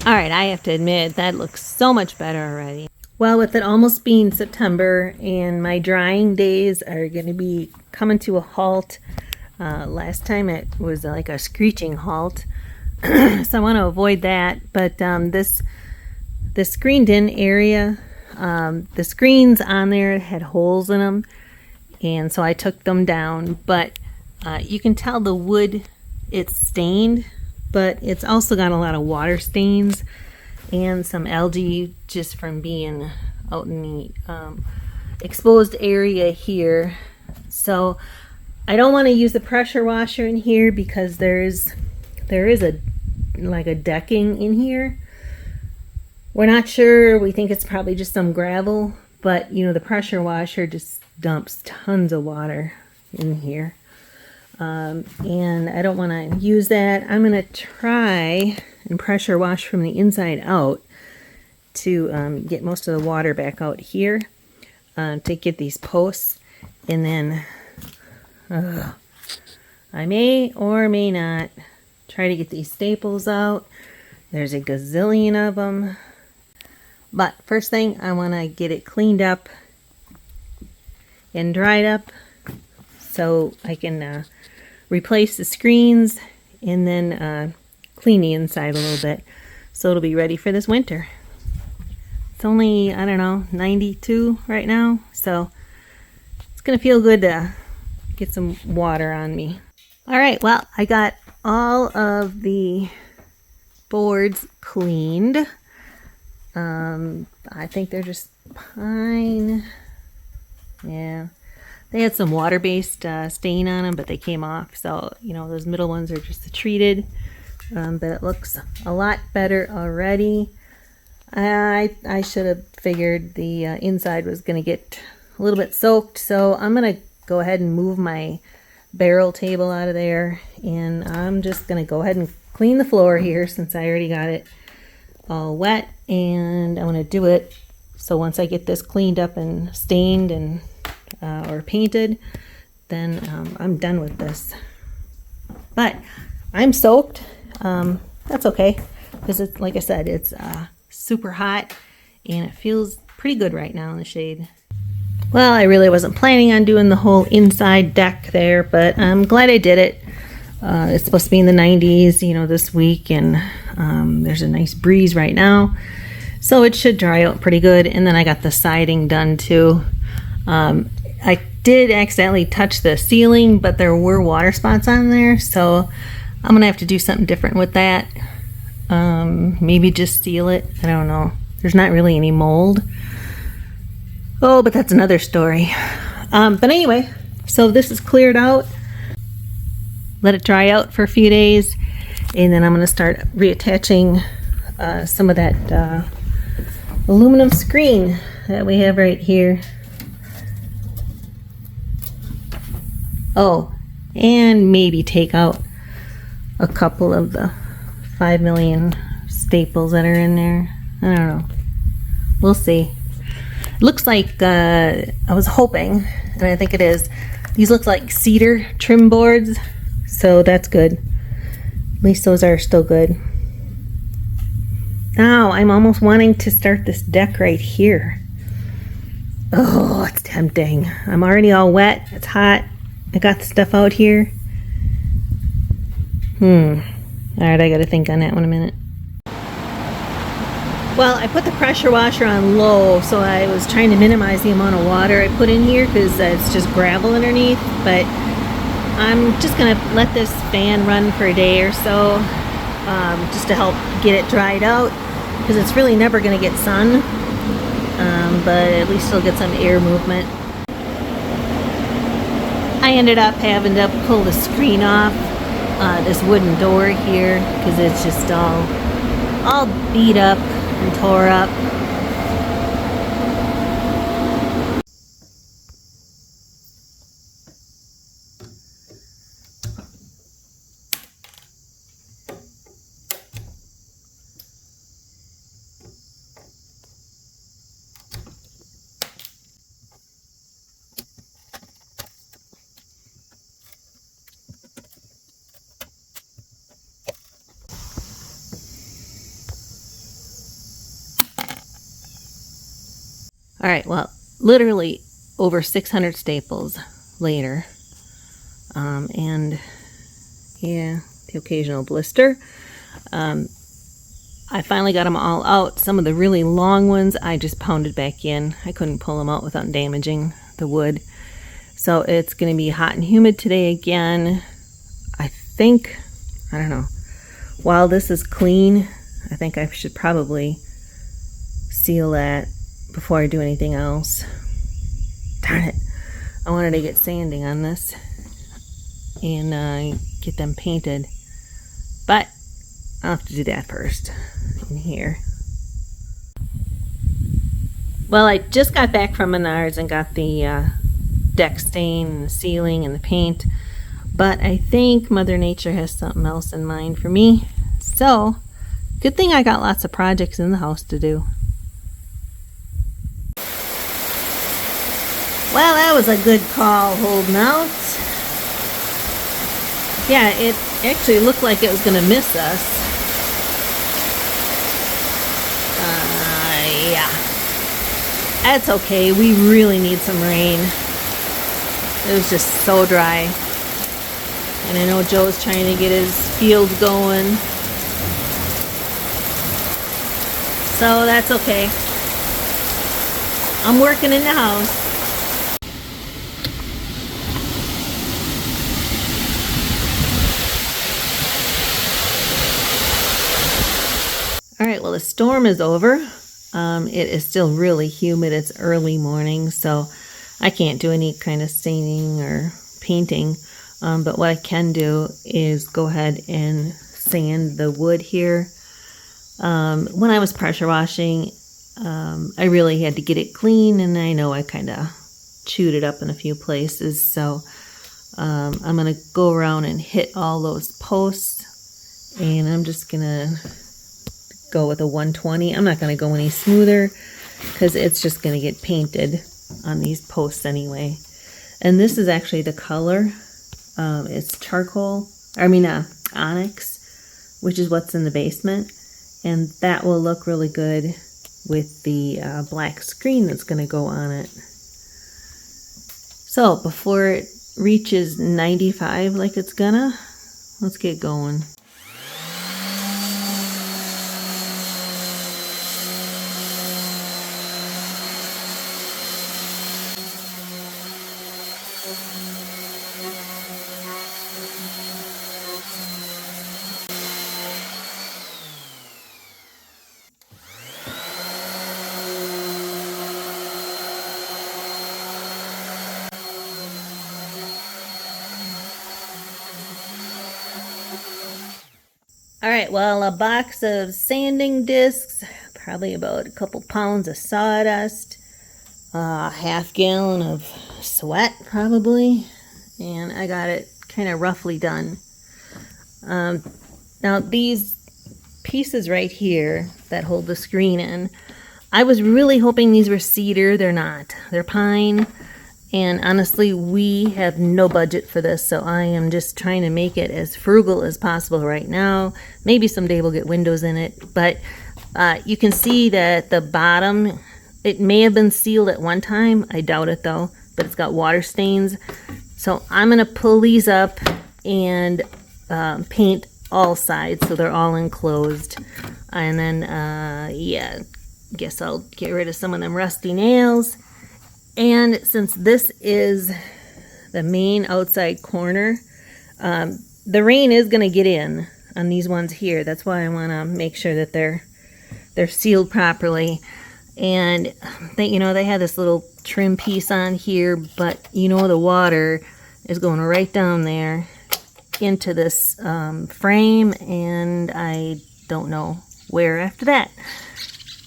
All right, I have to admit that looks so much better already. Well, with it almost being September and my drying days are going to be coming to a halt. Last time it was like a screeching halt, so I want to avoid that. But this screened in area, the screens on there had holes in them, and so I took them down. But you can tell the wood, it's stained, but it's also got a lot of water stains and some algae just from being out in the exposed area here. So I don't want to use the pressure washer in here because there is a like a decking in here. We're not sure. We think it's probably just some gravel, but you know, the pressure washer just dumps tons of water in here. And I don't want to use that. I'm going to try and pressure wash from the inside out to get most of the water back out here, to get these posts. And then I may or may not try to get these staples out. There's a gazillion of them. But first thing, I want to get it cleaned up and dried up so I can replace the screens and then clean the inside a little bit so it'll be ready for this winter. It's only, I don't know, 92 right now, so it's gonna feel good to get some water on me. All right, well, I got all of the boards cleaned. I think they're just pine. Yeah. They had some water-based stain on them, but they came off. So, you know, those middle ones are just treated. But it looks a lot better already. I should have figured the inside was going to get a little bit soaked. So I'm going to go ahead and move my barrel table out of there. And I'm just going to go ahead and clean the floor here since I already got it all wet. And I'm going to do it so once I get this cleaned up and stained and or painted, then I'm done with this. But I'm soaked. That's okay because it's, like I said, it's super hot and it feels pretty good right now in the shade. Well, I really wasn't planning on doing the whole inside deck there, but I'm glad I did it. It's supposed to be in the 90s, you know, this week, and there's a nice breeze right now, so it should dry out pretty good. And then I got the siding done too. I did accidentally touch the ceiling, but there were water spots on there, so I'm gonna have to do something different with that. Maybe just seal it. I don't know. There's not really any mold. Oh, but that's another story. But anyway, so this is cleared out. Let it dry out for a few days, and then I'm gonna start reattaching some of that aluminum screen that we have right here. Oh, and maybe take out a couple of the 5 million staples that are in there. I don't know. We'll see. It looks like, I was hoping, and I think it is, these look like cedar trim boards, so that's good. At least those are still good. Now, I'm almost wanting to start this deck right here. Oh, it's tempting. I'm already all wet. It's hot. I got the stuff out here. Alright, I gotta think on that one a minute. Well, I put the pressure washer on low, so I was trying to minimize the amount of water I put in here because it's just gravel underneath. But I'm just gonna let this fan run for a day or so, just to help get it dried out, because it's really never gonna get sun, but at least it'll get some air movement. I ended up having to pull the screen off this wooden door here because it's just all beat up and tore up. All right, well, literally over 600 staples later. And yeah, the occasional blister. I finally got them all out. Some of the really long ones I just pounded back in. I couldn't pull them out without damaging the wood. So it's going to be hot and humid today again. I think, I don't know, while this is clean, I think I should probably seal that before I do anything else. Darn it. I wanted to get sanding on this and get them painted. But I'll have to do that first in here. Well, I just got back from Menards and got the deck stain and the ceiling and the paint. But I think Mother Nature has something else in mind for me. So, good thing I got lots of projects in the house to do. Well, that was a good call holding out. Yeah, it actually looked like it was going to miss us. Yeah. That's okay. We really need some rain. It was just so dry. And I know Joe's trying to get his fields going. So that's okay. I'm working in the house. All right, well, the storm is over. It is still really humid. It's early morning, so I can't do any kind of staining or painting. But what I can do is go ahead and sand the wood here. When I was pressure washing, I really had to get it clean, and I know I kind of chewed it up in a few places. So I'm going to go around and hit all those posts, and I'm just going to go with a 120. I'm not going to go any smoother because it's just going to get painted on these posts anyway. And this is actually the color. It's charcoal, onyx, which is what's in the basement. And that will look really good with the black screen that's going to go on it. So before it reaches 95 like it's gonna, let's get going. All right, well, a box of sanding discs, probably about a couple pounds of sawdust, a half gallon of sweat probably, and I got it kind of roughly done. Now these pieces right here that hold the screen in, I was really hoping these were cedar. They're not. They're pine. And honestly, we have no budget for this, so I am just trying to make it as frugal as possible right now. Maybe someday we'll get windows in it, but you can see that the bottom, it may have been sealed at one time. I doubt it though, but it's got water stains. So I'm going to pull these up and paint all sides so they're all enclosed. And then, yeah, guess I'll get rid of some of them rusty nails. And since this is the main outside corner, the rain is going to get in on these ones here. That's why I want to make sure that they're sealed properly. And they had this little trim piece on here, but the water is going right down there into this frame, and I don't know where after that.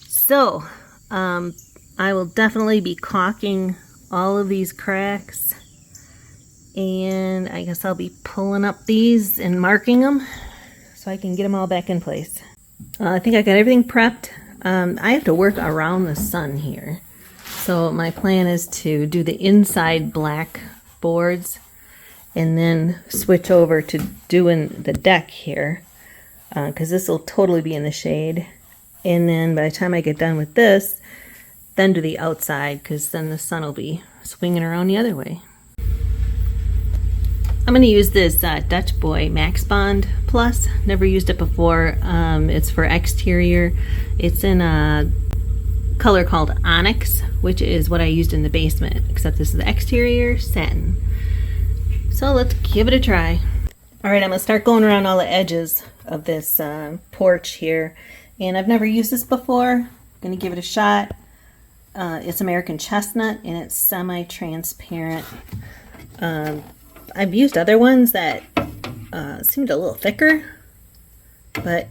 So, I will definitely be caulking all of these cracks, and I guess I'll be pulling up these and marking them so I can get them all back in place. I think I got everything prepped. I have to work around the sun here, so my plan is to do the inside black boards and then switch over to doing the deck here, because this will totally be in the shade. And then by the time I get done with this, then to the outside, because then the sun will be swinging around the other way. I'm going to use this Dutch Boy Max Bond Plus. Never used it before. It's for exterior. It's in a color called Onyx, which is what I used in the basement, except this is the exterior satin. So let's give it a try. All right, I'm going to start going around all the edges of this porch here. And I've never used this before. I'm going to give it a shot. It's American Chestnut, and it's semi-transparent. I've used other ones that seemed a little thicker, but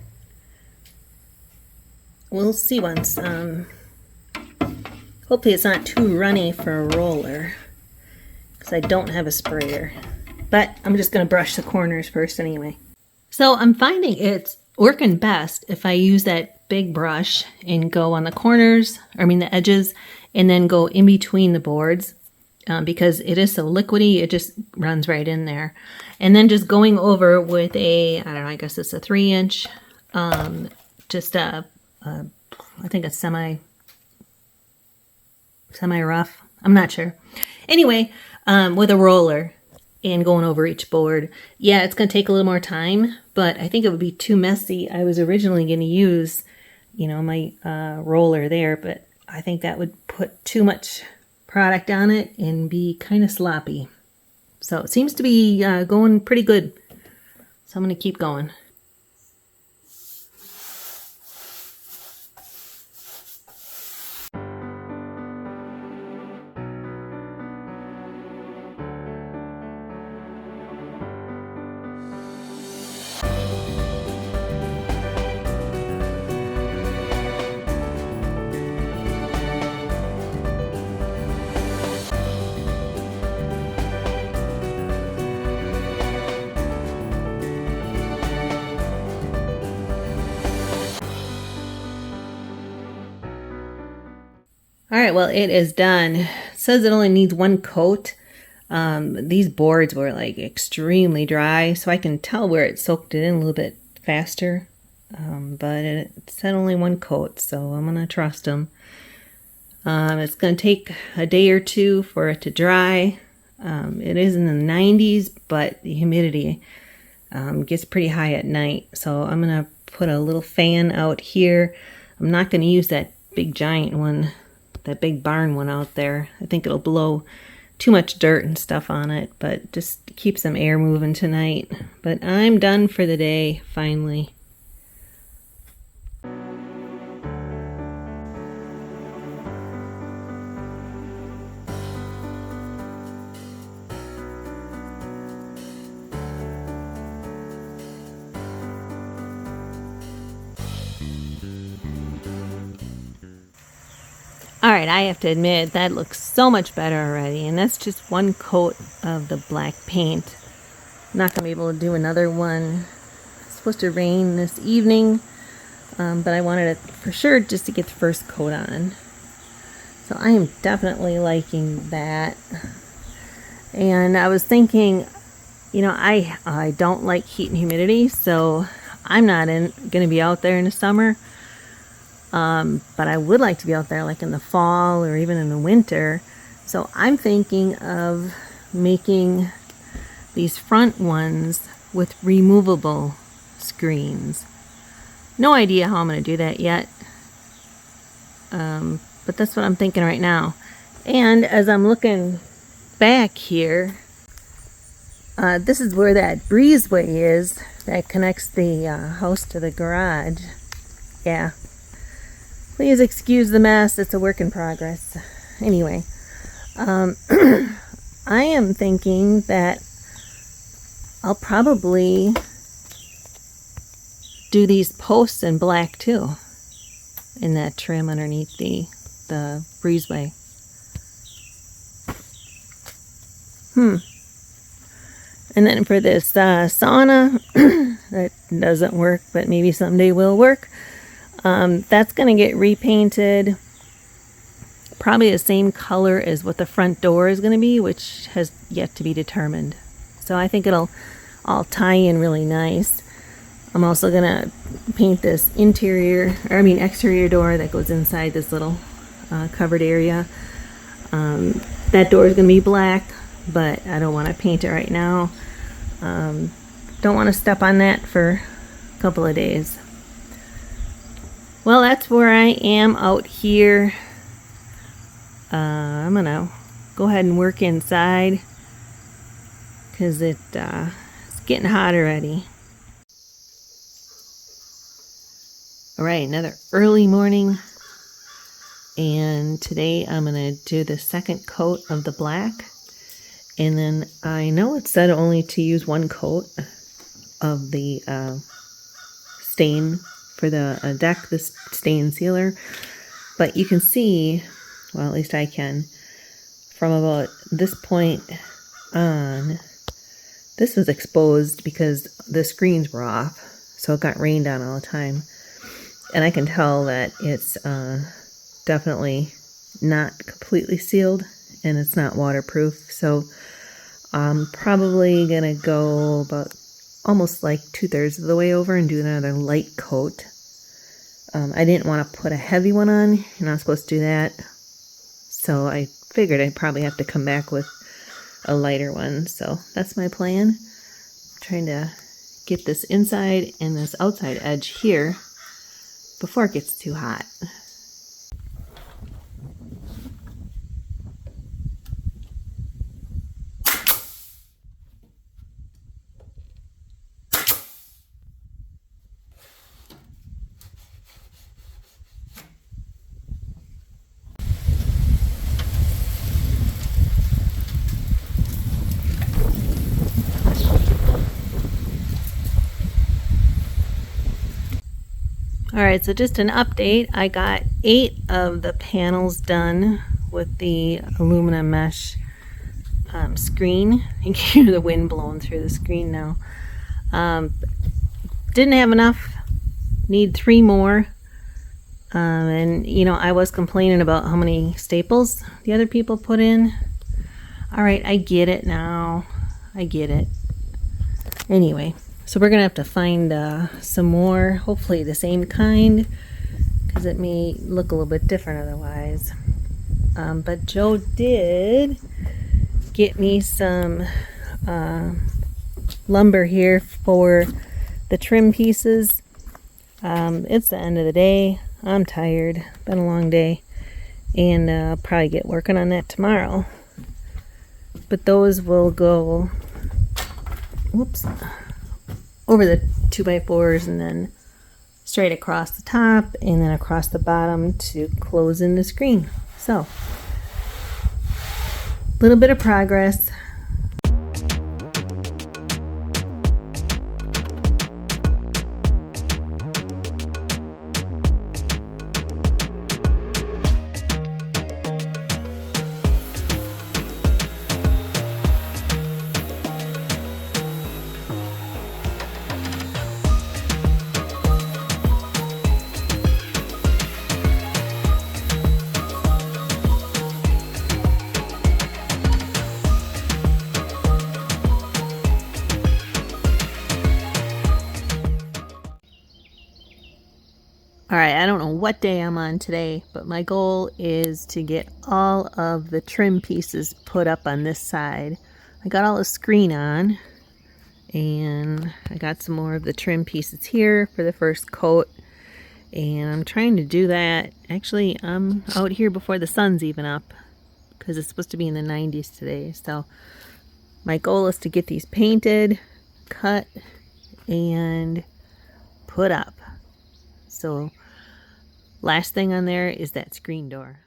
we'll see once. Hopefully it's not too runny for a roller, because I don't have a sprayer. But I'm just going to brush the corners first anyway. So I'm finding it's working best if I use that big brush and go on the corners, the edges, and then go in between the boards. Because it is so liquidy, it just runs right in there. And then just going over with a, I don't know, I guess it's a 3-inch, just I think it's semi-rough. I'm not sure. Anyway, with a roller and going over each board. Yeah, it's going to take a little more time, but I think it would be too messy. I was originally going to use, my roller there, but I think that would put too much product on it and be kind of sloppy. So it seems to be going pretty good. So I'm going to keep going. All right, well, it is done. It says it only needs one coat. These boards were like extremely dry, so I can tell where it soaked it in a little bit faster. But it said only one coat, so I'm going to trust them. It's going to take a day or two for it to dry. It is in the 90s, but the humidity gets pretty high at night. So I'm going to put a little fan out here. I'm not going to use that big giant one, that big barn one out there. I think it'll blow too much dirt and stuff on it, but just keep some air moving tonight. But I'm done for the day, finally. All right, I have to admit that looks so much better already, and that's just one coat of the black paint. I'm not going to be able to do another one. It's supposed to rain this evening, but I wanted it for sure just to get the first coat on. So I am definitely liking that. And I was thinking, I don't like heat and humidity, so I'm not going to be out there in the summer. But I would like to be out there like in the fall or even in the winter. So I'm thinking of making these front ones with removable screens. No idea how I'm going to do that yet. But that's what I'm thinking right now. And as I'm looking back here, this is where that breezeway is that connects the house to the garage. Yeah. Please excuse the mess. It's a work in progress. Anyway, I am thinking that I'll probably do these posts in black too, in that trim underneath the breezeway. And then for this sauna, that doesn't work, but maybe someday will work. That's going to get repainted, probably the same color as what the front door is going to be, which has yet to be determined. So I think it'll all tie in really nice. I'm also going to paint this exterior door that goes inside this little covered area. That door is going to be black, but I don't want to paint it right now. Don't want to step on that for a couple of days. Well, that's where I am out here. I'm going to go ahead and work inside because it's getting hot already. All right, another early morning. And today I'm going to do the second coat of the black. And then I know it said only to use one coat of the stain for the deck, this stain sealer. But you can see, well, at least I can, from about this point on, this was exposed because the screens were off. So it got rained on all the time. And I can tell that it's definitely not completely sealed and it's not waterproof. So I'm probably going to go about almost like 2/3 of the way over and do another light coat. I didn't want to put a heavy one on. You're not supposed to do that. So I figured I'd probably have to come back with a lighter one. So that's my plan. I'm trying to get this inside and this outside edge here before it gets too hot. Alright, so just an update. I got 8 of the panels done with the aluminum mesh screen. You can hear the wind blowing through the screen now. Didn't have enough. Need 3 more. And, you know, I was complaining about how many staples the other people put in. Alright, I get it now. I get it. Anyway. So we're going to have to find some more, hopefully the same kind, because it may look a little bit different otherwise. But Joe did get me some lumber here for the trim pieces. It's the end of the day. I'm tired. Been a long day. And I'll probably get working on that tomorrow. But those will go... Whoops. Over the 2x4s and then straight across the top and then across the bottom to close in the screen. So, a little bit of progress. Alright, I don't know what day I'm on today, but my goal is to get all of the trim pieces put up on this side. I got all the screen on, and I got some more of the trim pieces here for the first coat, and I'm trying to do that. Actually, I'm out here before the sun's even up, because it's supposed to be in the 90s today, so my goal is to get these painted, cut, and put up. So last thing on there is that screen door.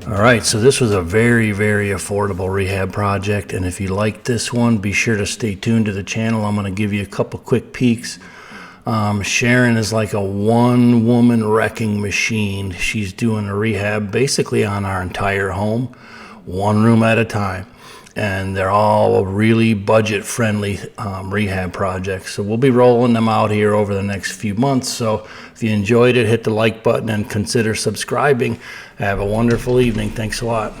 All right, so this was a very, very affordable rehab project, and if you like this one, be sure to stay tuned to the channel. I'm going to give you a couple quick peeks. Sharon is like a one-woman wrecking machine. She's doing a rehab basically on our entire home, one room at a time, and they're all really budget-friendly rehab projects. So we'll be rolling them out here over the next few months. So if you enjoyed it, hit the like button and consider subscribing. Have a wonderful evening. Thanks a lot.